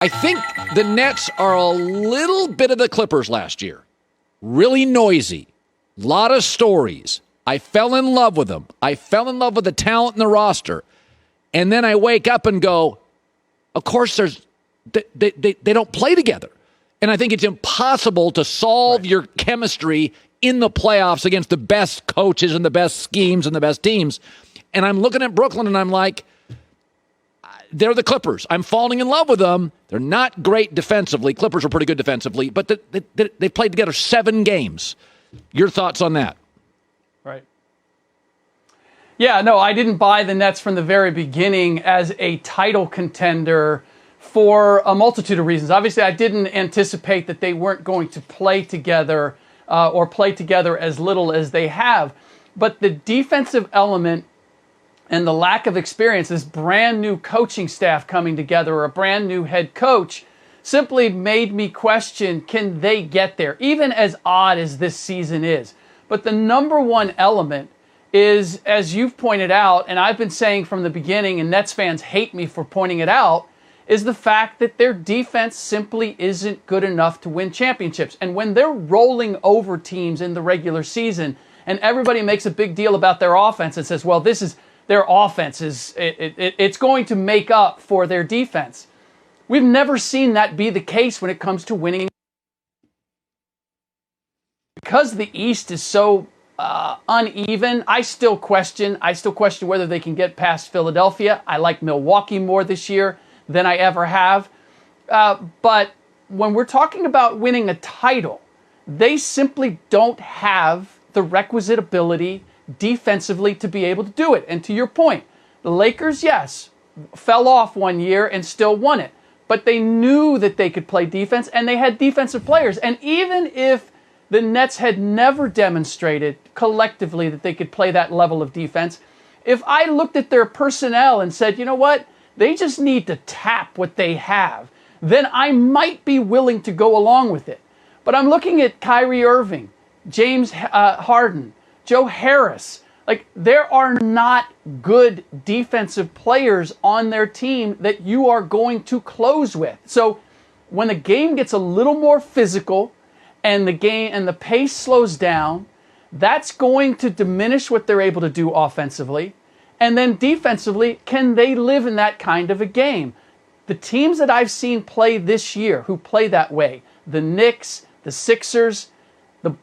I think the Nets are a little bit of the Clippers last year. Really noisy. Lot of stories. I fell in love with them. I fell in love with the talent in the roster. And then I wake up and go, of course, they don't play together. And I think it's impossible to solve your chemistry in the playoffs against the best coaches and the best schemes and the best teams. And I'm looking at Brooklyn and I'm like, they're the Clippers. I'm falling in love with them. They're not great defensively. Clippers are pretty good defensively, but they played together 7 games. Your thoughts on that? Right. Yeah, no, I didn't buy the Nets from the very beginning as a title contender for a multitude of reasons. Obviously, I didn't anticipate that they weren't going to play together or play together as little as they have. But the defensive element and the lack of experience, this brand new coaching staff coming together or a brand new head coach, simply made me question, can they get there? Even as odd as this season is. But the number one element is, as you've pointed out, and I've been saying from the beginning, and Nets fans hate me for pointing it out, is the fact that their defense simply isn't good enough to win championships. And when they're rolling over teams in the regular season, and everybody makes a big deal about their offense and says, well, this is their offense it's going to make up for their defense. We've never seen that be the case when it comes to winning. Because the East is so uneven, I still question whether they can get past Philadelphia. I like Milwaukee more this year than I ever have. But when we're talking about winning a title, they simply don't have the requisite ability defensively to be able to do it. And to your point, the Lakers, yes, fell off one year and still won it. But they knew that they could play defense, and they had defensive players. And even if the Nets had never demonstrated collectively that they could play that level of defense, if I looked at their personnel and said, you know what, they just need to tap what they have, then I might be willing to go along with it. But I'm looking at Kyrie Irving, James Harden, Joe Harris. Like, there are not good defensive players on their team that you are going to close with. So when the game gets a little more physical and the pace slows down, that's going to diminish what they're able to do offensively. And then defensively, can they live in that kind of a game? The teams that I've seen play this year who play that way, the Knicks, the Sixers,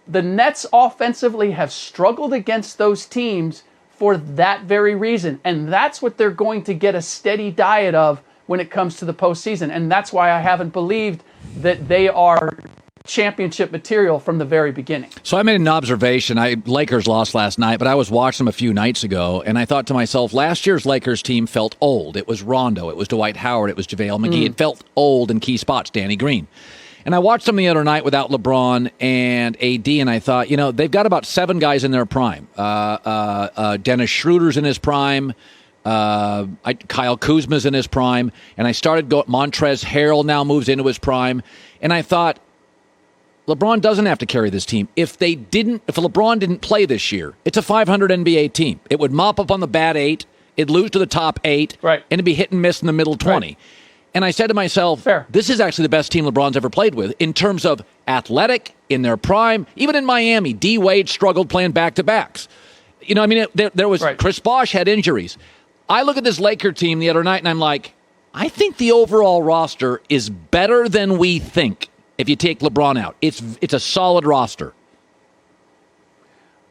the Nets offensively have struggled against those teams for that very reason. And that's what they're going to get a steady diet of when it comes to the postseason. And that's why I haven't believed that they are championship material from the very beginning. So I made an observation. Lakers lost last night, but I was watching them a few nights ago, and I thought to myself, last year's Lakers team felt old. It was Rondo, it was Dwight Howard, it was JaVale McGee. It felt old in key spots, Danny Green. And I watched them the other night without LeBron and AD, and I thought, they've got about 7 guys in their prime. Dennis Schroeder's in his prime. Kyle Kuzma's in his prime. And I started going, Montrezl Harrell now moves into his prime. And I thought, LeBron doesn't have to carry this team. If LeBron didn't play this year, it's a 500 NBA team. It would mop up on the bad 8. It'd lose to the top 8. Right. And it'd be hit and miss in the middle 20. Right. And I said to myself, fair. This is actually the best team LeBron's ever played with in terms of athletic, in their prime. Even in Miami, D. Wade struggled playing back-to-backs. There was right. Chris Bosh had injuries. I look at this Laker team the other night, and I'm like, I think the overall roster is better than we think if you take LeBron out. It's a solid roster.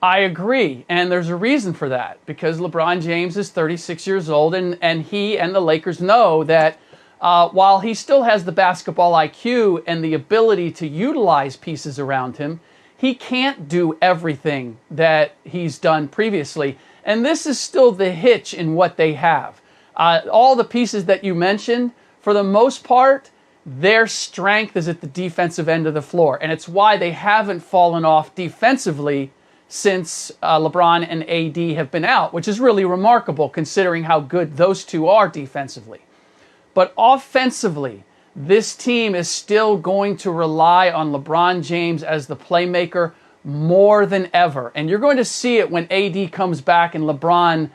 I agree, and there's a reason for that, because LeBron James is 36 years old, and he and the Lakers know that while he still has the basketball IQ and the ability to utilize pieces around him, he can't do everything that he's done previously. And this is still the hitch in what they have. All the pieces that you mentioned, for the most part, their strength is at the defensive end of the floor. And it's why they haven't fallen off defensively since LeBron and AD have been out, which is really remarkable considering how good those two are defensively. But offensively, this team is still going to rely on LeBron James as the playmaker more than ever. And you're going to see it when AD comes back and LeBron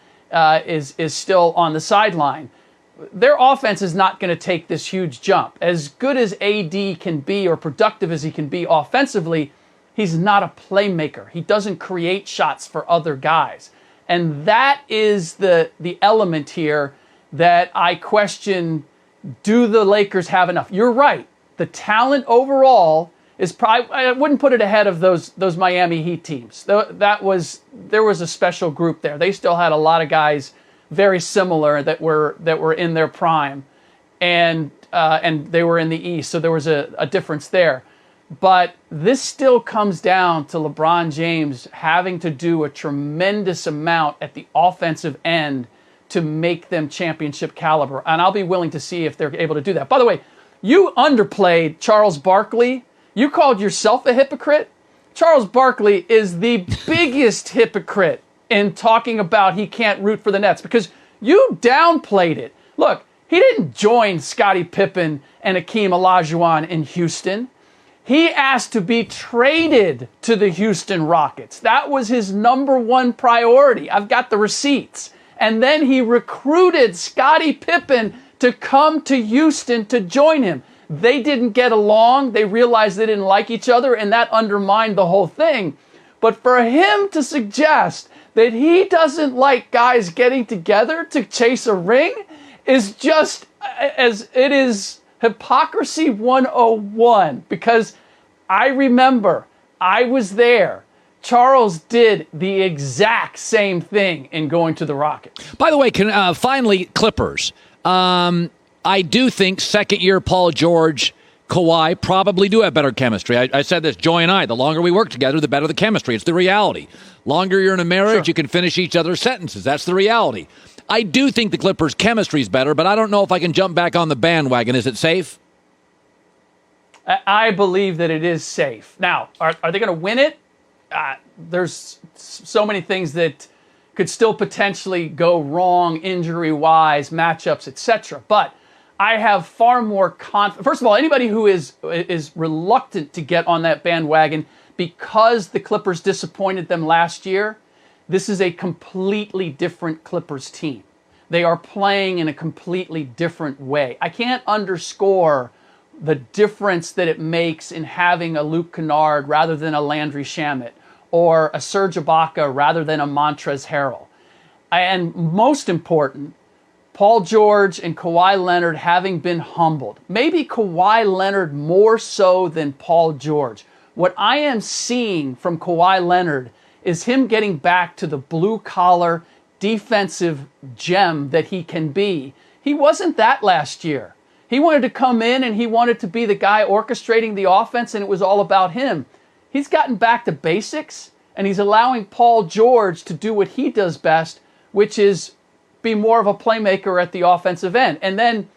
is still on the sideline. their offense is not going to take this huge jump. As good as AD can be or productive as he can be offensively, he's not a playmaker. He doesn't create shots for other guys. And that is the element here that I question, do the Lakers have enough? You're right. The talent overall is probably, I wouldn't put it ahead of those Miami Heat teams. There was a special group there. They still had a lot of guys very similar that were in their prime, and they were in the East, so there was a difference there. But this still comes down to LeBron James having to do a tremendous amount at the offensive end to make them championship caliber, and I'll be willing to see if they're able to do that. By the way, you underplayed Charles Barkley. You called yourself a hypocrite. Charles Barkley is the biggest hypocrite in talking about he can't root for the Nets, because you downplayed it. Look, he didn't join Scottie Pippen and Hakeem Olajuwon in Houston. He asked to be traded to the Houston Rockets. That was his number one priority. I've got the receipts. And then he recruited Scottie Pippen to come to Houston to join him. They didn't get along. They realized they didn't like each other, and that undermined the whole thing. But for him to suggest that he doesn't like guys getting together to chase a ring is just, as it is hypocrisy 101, because I remember I was there. Charles did the exact same thing in going to the Rockets. By the way, finally, Clippers. I do think second-year Paul George, Kawhi probably do have better chemistry. I said this, Joy and I, the longer we work together, the better the chemistry. It's the reality. Longer you're in a marriage, Sure. You can finish each other's sentences. That's the reality. I do think the Clippers' chemistry is better, but I don't know if I can jump back on the bandwagon. Is it safe? I believe that it is safe. Now, are they going to win it? There's so many things that could still potentially go wrong injury-wise, matchups, etc. But I have far more confidence. First of all, anybody who is reluctant to get on that bandwagon because the Clippers disappointed them last year, this is a completely different Clippers team. They are playing in a completely different way. I can't underscore the difference that it makes in having a Luke Kennard rather than a Landry Shamet, or a Serge Ibaka rather than a Montrezl Harrell. And most important, Paul George and Kawhi Leonard having been humbled. Maybe Kawhi Leonard more so than Paul George. What I am seeing from Kawhi Leonard is him getting back to the blue-collar defensive gem that he can be. He wasn't that last year. He wanted to come in and he wanted to be the guy orchestrating the offense, and it was all about him. He's gotten back to basics, and he's allowing Paul George to do what he does best, which is be more of a playmaker at the offensive end. And then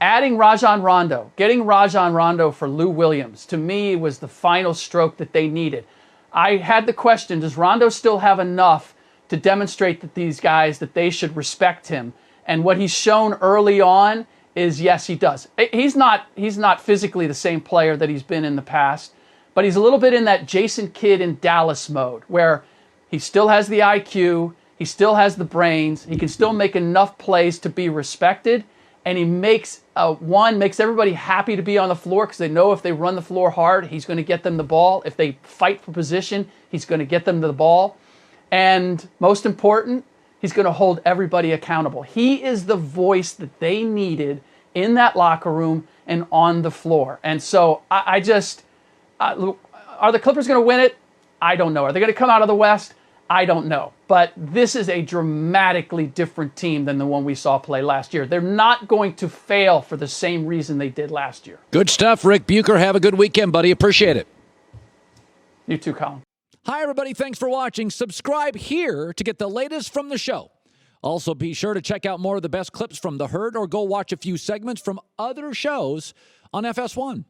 adding Rajon Rondo, getting Rajon Rondo for Lou Williams, to me was the final stroke that they needed. I had the question, does Rondo still have enough to demonstrate that these guys, that they should respect him? And what he's shown early on is, yes, he does. He's not physically the same player that he's been in the past, but he's a little bit in that Jason Kidd in Dallas mode, where he still has the IQ, he still has the brains, he can still make enough plays to be respected, and he makes everybody happy to be on the floor, because they know if they run the floor hard, he's going to get them the ball. If they fight for position, he's going to get them the ball. And most important, he's going to hold everybody accountable. He is the voice that they needed in that locker room and on the floor. And so are the Clippers going to win it? I don't know. Are they going to come out of the West? I don't know. But this is a dramatically different team than the one we saw play last year. They're not going to fail for the same reason they did last year. Good stuff, Ric Bucher. Have a good weekend, buddy. Appreciate it. You too, Colin. Hi, everybody. Thanks for watching. Subscribe here to get the latest from the show. Also, be sure to check out more of the best clips from The Herd, or go watch a few segments from other shows on FS1.